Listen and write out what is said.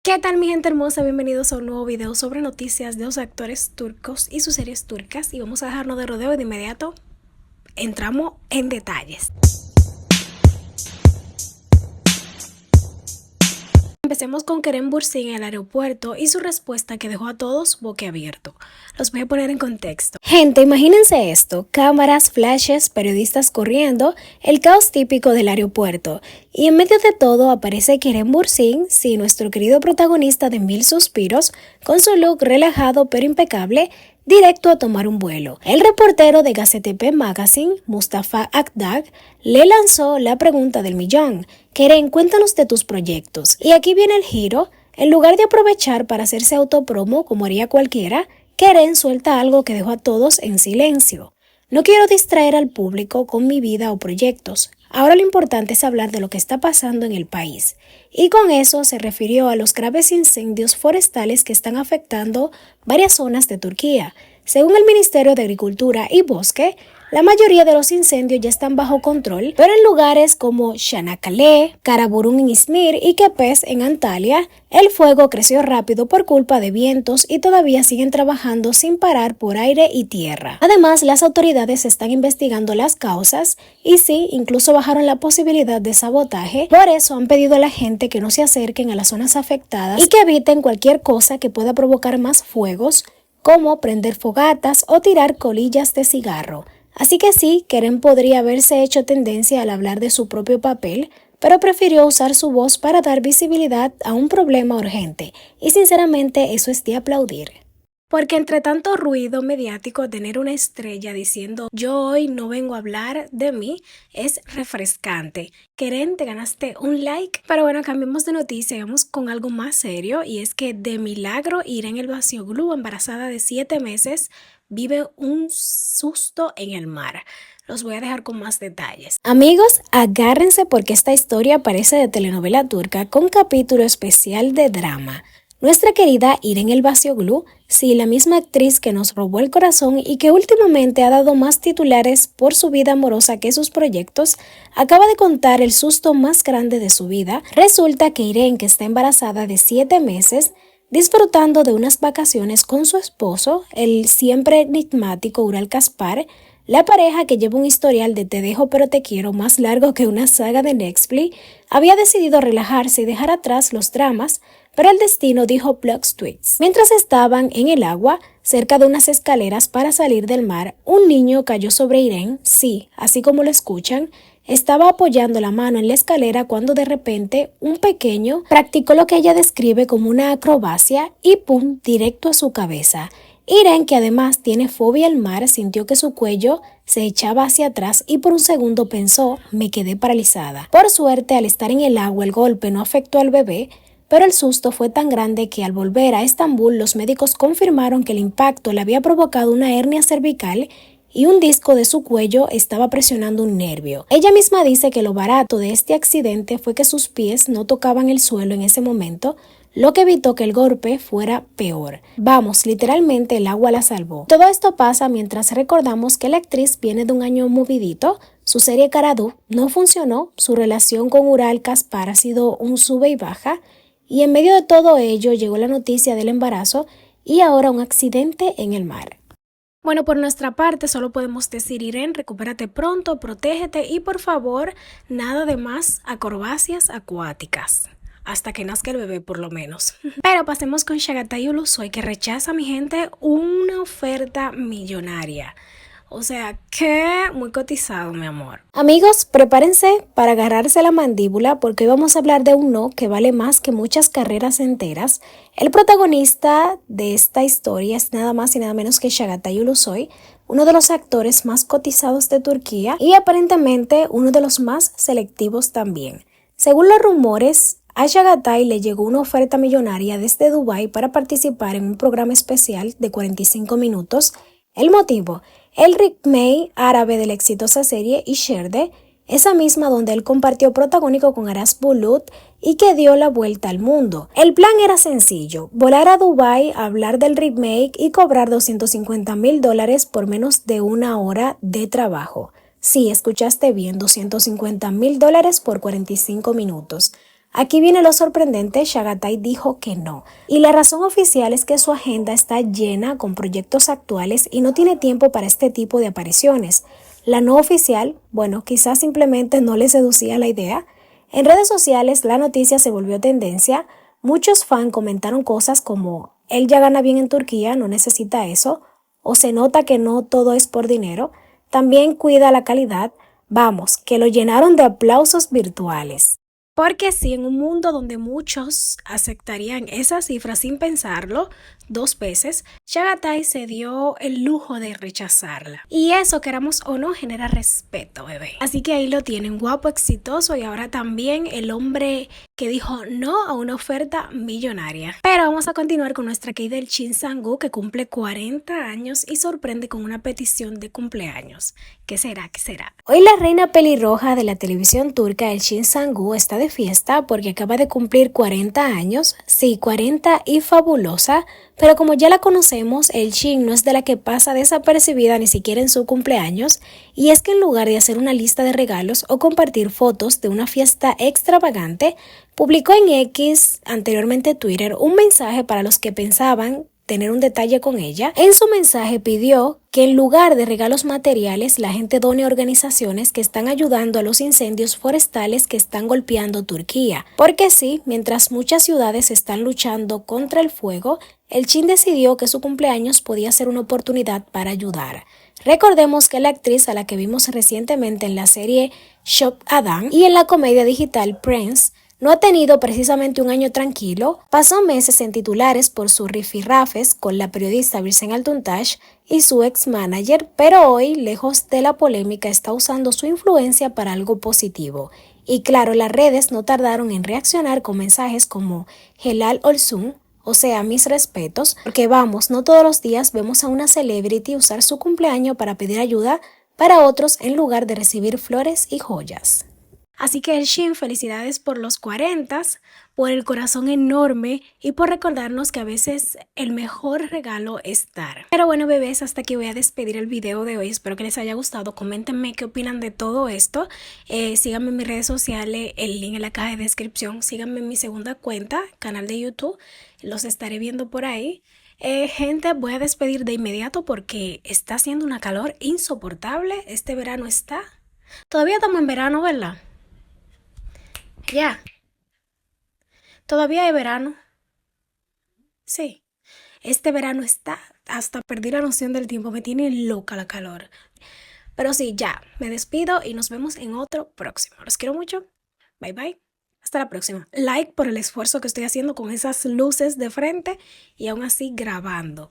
¿Qué tal, mi gente hermosa? Bienvenidos a un nuevo video sobre noticias de los actores turcos y sus series turcas. Y vamos a dejarnos de rodeo y de inmediato entramos en detalles. Empecemos con Kerem Bürsin en el aeropuerto y su respuesta que dejó a todos boquiabierto. Los voy a poner en contexto. Gente, imagínense esto: cámaras, flashes, periodistas corriendo, el caos típico del aeropuerto. Y en medio de todo aparece Kerem Bürsin, sí, nuestro querido protagonista de Mil Suspiros, con su look relajado pero impecable, directo a tomar un vuelo. El reportero de Gazettepe Magazine, Mustafa Akdag, le lanzó la pregunta del millón: Kerem, cuéntanos de tus proyectos. Y aquí viene el giro: en lugar de aprovechar para hacerse autopromo como haría cualquiera, Kerem suelta algo que dejó a todos en silencio. No quiero distraer al público con mi vida o proyectos. Ahora lo importante es hablar de lo que está pasando en el país. Y con eso se refirió a los graves incendios forestales que están afectando varias zonas de Turquía. Según el Ministerio de Agricultura y Bosque, la mayoría de los incendios ya están bajo control, pero en lugares como Çanakkale, Karaburun en Izmir y Kepez en Antalya, el fuego creció rápido por culpa de vientos y todavía siguen trabajando sin parar por aire y tierra. Además, las autoridades están investigando las causas y sí, incluso bajaron la posibilidad de sabotaje. Por eso han pedido a la gente que no se acerquen a las zonas afectadas y que eviten cualquier cosa que pueda provocar más fuegos, como prender fogatas o tirar colillas de cigarro. Así que sí, Kerem podría haberse hecho tendencia al hablar de su propio papel, pero prefirió usar su voz para dar visibilidad a un problema urgente, y sinceramente eso es de aplaudir. Porque entre tanto ruido mediático, tener una estrella diciendo yo hoy no vengo a hablar de mí es refrescante. Kerem, te ganaste un like. Pero bueno, cambiemos de noticia y vamos con algo más serio, y es que de milagro Irene Elbasoğlu, embarazada de 7 meses, vive un susto en el mar. Los voy a dejar con más detalles. Amigos, agárrense porque esta historia parece de telenovela turca con capítulo especial de drama. Nuestra querida Irene Elbasoğlu, sí, la misma actriz que nos robó el corazón y que últimamente ha dado más titulares por su vida amorosa que sus proyectos, acaba de contar el susto más grande de su vida. Resulta que Irene, que está embarazada de 7 meses, disfrutando de unas vacaciones con su esposo, el siempre enigmático Ural Kaspar, la pareja que lleva un historial de te dejo pero te quiero más largo que una saga de Netflix, había decidido relajarse y dejar atrás los dramas, pero el destino dijo plot twists. Mientras estaban en el agua, cerca de unas escaleras para salir del mar, un niño cayó sobre Irene, sí, así como lo escuchan. Estaba apoyando la mano en la escalera cuando de repente un pequeño practicó lo que ella describe como una acrobacia y ¡pum!, directo a su cabeza. Irene, que además tiene fobia al mar, sintió que su cuello se echaba hacia atrás y por un segundo pensó: me quedé paralizada. Por suerte, al estar en el agua, el golpe no afectó al bebé, pero el susto fue tan grande que al volver a Estambul los médicos confirmaron que el impacto le había provocado una hernia cervical y un disco de su cuello estaba presionando un nervio. Ella misma dice que lo barato de este accidente fue que sus pies no tocaban el suelo en ese momento, lo que evitó que el golpe fuera peor. Vamos, literalmente el agua la salvó. Todo esto pasa mientras recordamos que la actriz viene de un año movidito. Su serie Karadut no funcionó, su relación con Ural Kaspar ha sido un sube y baja, y en medio de todo ello llegó la noticia del embarazo y ahora un accidente en el mar. Bueno, por nuestra parte solo podemos decir: Irene, recupérate pronto, protégete y por favor, nada de más acrobacias acuáticas. Hasta que nazca el bebé por lo menos. Pero pasemos con Chagatai Ulusoy, que rechaza, mi gente, una oferta millonaria. O sea, que muy cotizado, mi amor. Amigos, prepárense para agarrarse la mandíbula porque hoy vamos a hablar de un no que vale más que muchas carreras enteras. El protagonista de esta historia es nada más y nada menos que Chagatai Ulusoy, uno de los actores más cotizados de Turquía y aparentemente uno de los más selectivos también. Según los rumores, a Chagatai le llegó una oferta millonaria desde Dubái para participar en un programa especial de 45 minutos. El motivo: el remake árabe de la exitosa serie Isherde, esa misma donde él compartió protagónico con Aras Bulut y que dio la vuelta al mundo. El plan era sencillo: volar a Dubái, hablar del remake y cobrar $250,000 por menos de una hora de trabajo. Sí, escuchaste bien, $250,000 por 45 minutos. Aquí viene lo sorprendente, Chagatai dijo que no. Y la razón oficial es que su agenda está llena con proyectos actuales y no tiene tiempo para este tipo de apariciones. La no oficial, bueno, quizás simplemente no le seducía la idea. En redes sociales la noticia se volvió tendencia. Muchos fans comentaron cosas como, él ya gana bien en Turquía, no necesita eso, o se nota que no todo es por dinero. También cuida la calidad. Vamos, que lo llenaron de aplausos virtuales. Porque sí, en un mundo donde muchos aceptarían esa cifra sin pensarlo 2 veces, Chagatai se dio el lujo de rechazarla. Y eso, queramos o no, genera respeto, bebé. Así que ahí lo tienen, guapo, exitoso y ahora también el hombre que dijo no a una oferta millonaria. Pero vamos a continuar con nuestra Key del Shin Sang-gu, que cumple 40 años y sorprende con una petición de cumpleaños. ¿Qué será? ¿Qué será? Hoy la reina pelirroja de la televisión turca, el Shin Sang-gu, está de fiesta porque acaba de cumplir 40 años. Sí, 40 y fabulosa. Pero como ya la conocemos, el Shin no es de la que pasa desapercibida ni siquiera en su cumpleaños, y es que en lugar de hacer una lista de regalos o compartir fotos de una fiesta extravagante, publicó en X, anteriormente Twitter, un mensaje para los que pensaban tener un detalle con ella. En su mensaje pidió que en lugar de regalos materiales, la gente done a organizaciones que están ayudando a los incendios forestales que están golpeando Turquía. Porque sí, mientras muchas ciudades están luchando contra el fuego, el Shin decidió que su cumpleaños podía ser una oportunidad para ayudar. Recordemos que la actriz a la que vimos recientemente en la serie Shop Adam y en la comedia digital Prince no ha tenido precisamente un año tranquilo. Pasó meses en titulares por sus rifirrafes con la periodista Birsen Altuntash y su ex-manager, pero hoy, lejos de la polémica, está usando su influencia para algo positivo. Y claro, las redes no tardaron en reaccionar con mensajes como Helal Olsun, o sea, mis respetos, porque vamos, no todos los días vemos a una celebrity usar su cumpleaños para pedir ayuda para otros en lugar de recibir flores y joyas. Así que el Shin, felicidades por los 40, por el corazón enorme y por recordarnos que a veces el mejor regalo es dar. Pero bueno, bebés, hasta aquí voy a despedir el video de hoy. Espero que les haya gustado. Coméntenme qué opinan de todo esto. Síganme en mis redes sociales, el link en la caja de descripción. Síganme en mi segunda cuenta, canal de YouTube. Los estaré viendo por ahí. Gente, voy a despedir de inmediato porque está haciendo una calor insoportable. Este verano está... Todavía estamos en verano, ¿verdad? Ya, todavía hay verano. Sí, este verano está, hasta perdí la noción del tiempo, me tiene loca la calor. Pero sí, ya, me despido y nos vemos en otro próximo. Los quiero mucho. Bye bye. Hasta la próxima. Like por el esfuerzo que estoy haciendo con esas luces de frente y aún así grabando.